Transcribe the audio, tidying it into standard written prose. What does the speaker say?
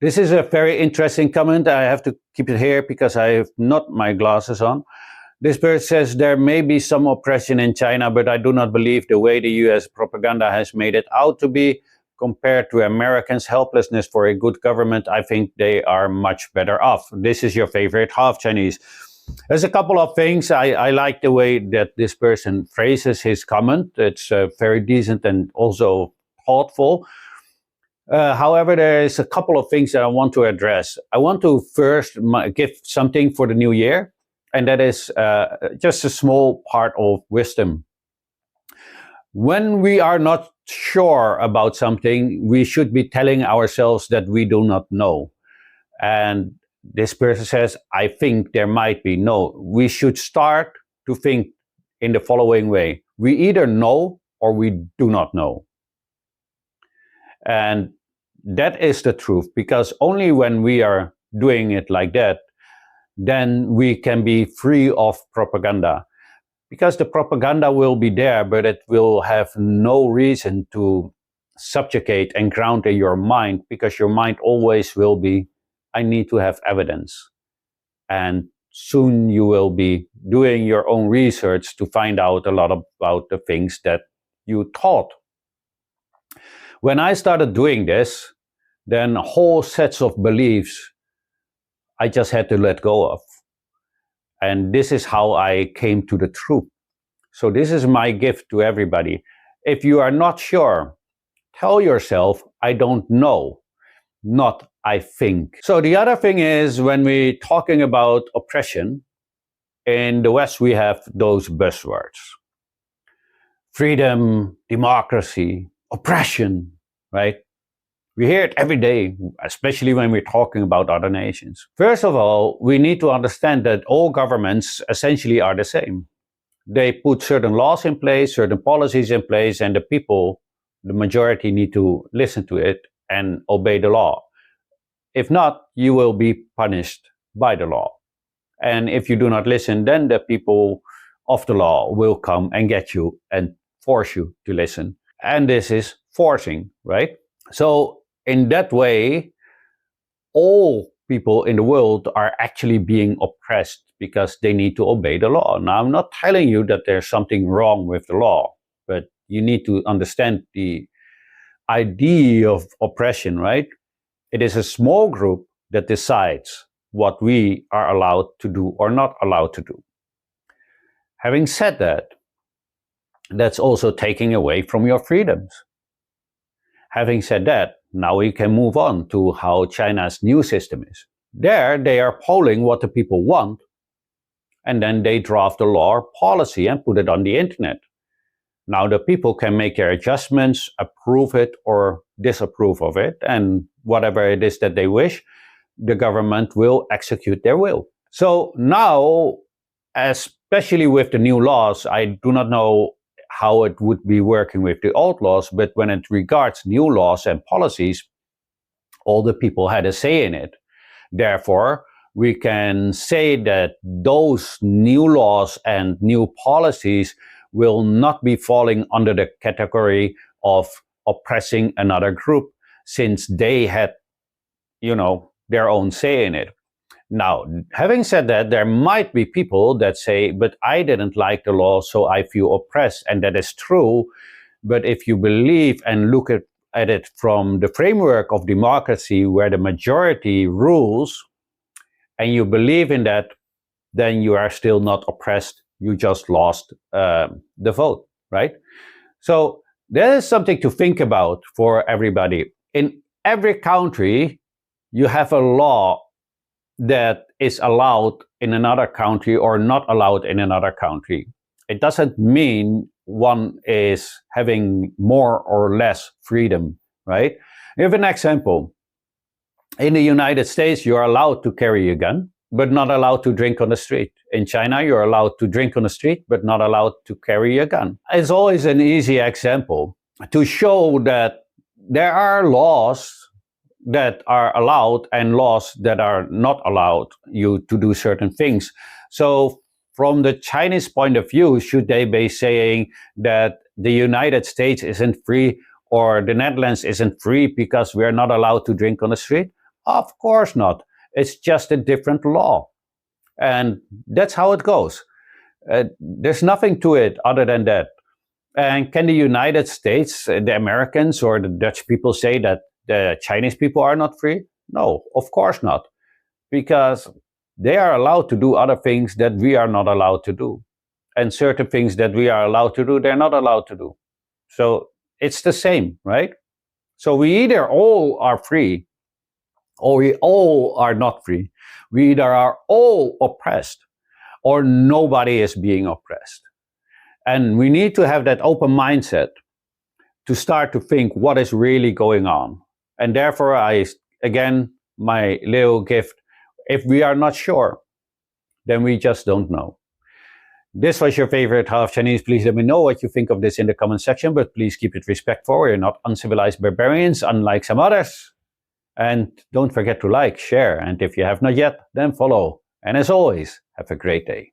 This is a very interesting comment. I have to keep it here because I have not my glasses on. This person says there may be some oppression in China, but I do not believe the way the US propaganda has made it out to be. Compared to Americans' helplessness for a good government, I think they are much better off. This is your favorite half Chinese. There's a couple of things. I like the way that this person phrases his comment. It's very decent and also thoughtful. However, there is a couple of things that I want to address. I want to first give something for the new year, and that is just a small part of wisdom. When we are not sure about something, we should be telling ourselves that we do not know. And this person says, I think there might be. No, we should start to think in the following way. We either know or we do not know. And that is the truth, because only when we are doing it like that, then we can be free of propaganda. Because the propaganda will be there, but it will have no reason to subjugate and ground in your mind, because your mind always will be, I need to have evidence. And soon you will be doing your own research to find out a lot about the things that you thought. When I started doing this, then whole sets of beliefs I just had to let go of. And this is how I came to the truth. So this is my gift to everybody. If you are not sure, tell yourself, I don't know, not I think. So the other thing is, when we're talking about oppression, in the West we have those buzzwords. Freedom, democracy, oppression, right? We hear it every day, especially when we're talking about other nations. First of all, we need to understand that all governments essentially are the same. They put certain laws in place, certain policies in place, and the people, the majority, need to listen to it and obey the law. If not, you will be punished by the law. And if you do not listen, then the people of the law will come and get you and force you to listen. And this is forcing, right? So in that way, all people in the world are actually being oppressed because they need to obey the law. Now, I'm not telling you that there's something wrong with the law, but you need to understand the idea of oppression, right? It is a small group that decides what we are allowed to do or not allowed to do. Having said that, that's also taking away from your freedoms. Having said that, now we can move on to how China's new system is. There, they are polling what the people want, and then they draft a law or policy and put it on the internet. Now the people can make their adjustments, approve it or disapprove of it, and whatever it is that they wish, the government will execute their will. So now, especially with the new laws, I do not know how it would be working with the old laws, but when it regards new laws and policies, all the people had a say in it. Therefore, we can say that those new laws and new policies will not be falling under the category of oppressing another group, since they had, their own say in it. Now, having said that, there might be people that say, but I didn't like the law, so I feel oppressed. And that is true. But if you believe and look at it from the framework of democracy, where the majority rules, and you believe in that, then you are still not oppressed. You just lost the vote, right? So there is something to think about for everybody. In every country, you have a law that is allowed in another country or not allowed in another country. It doesn't mean one is having more or less freedom, right? Give an example. In the United States, you're allowed to carry a gun, but not allowed to drink on the street. In China, you're allowed to drink on the street, but not allowed to carry a gun. It's always an easy example to show that there are laws that are allowed and laws that are not allowed you to do certain things. So from the Chinese point of view, should they be saying that the United States isn't free or the Netherlands isn't free because we're not allowed to drink on the street? Of course not. It's just a different law. And that's how it goes. There's nothing to it other than that. And can the United States, the Americans, or the Dutch people say that the Chinese people are not free? No, of course not. Because they are allowed to do other things that we are not allowed to do. And certain things that we are allowed to do, they're not allowed to do. So it's the same, right? So we either all are free or we all are not free. We either are all oppressed or nobody is being oppressed. And we need to have that open mindset to start to think what is really going on. And therefore, again, my little gift, if we are not sure, then we just don't know. This was your favorite half Chinese. Please let me know what you think of this in the comment section, but please keep it respectful. We're not uncivilized barbarians, unlike some others. And don't forget to like, share, and if you have not yet, then follow. And as always, have a great day.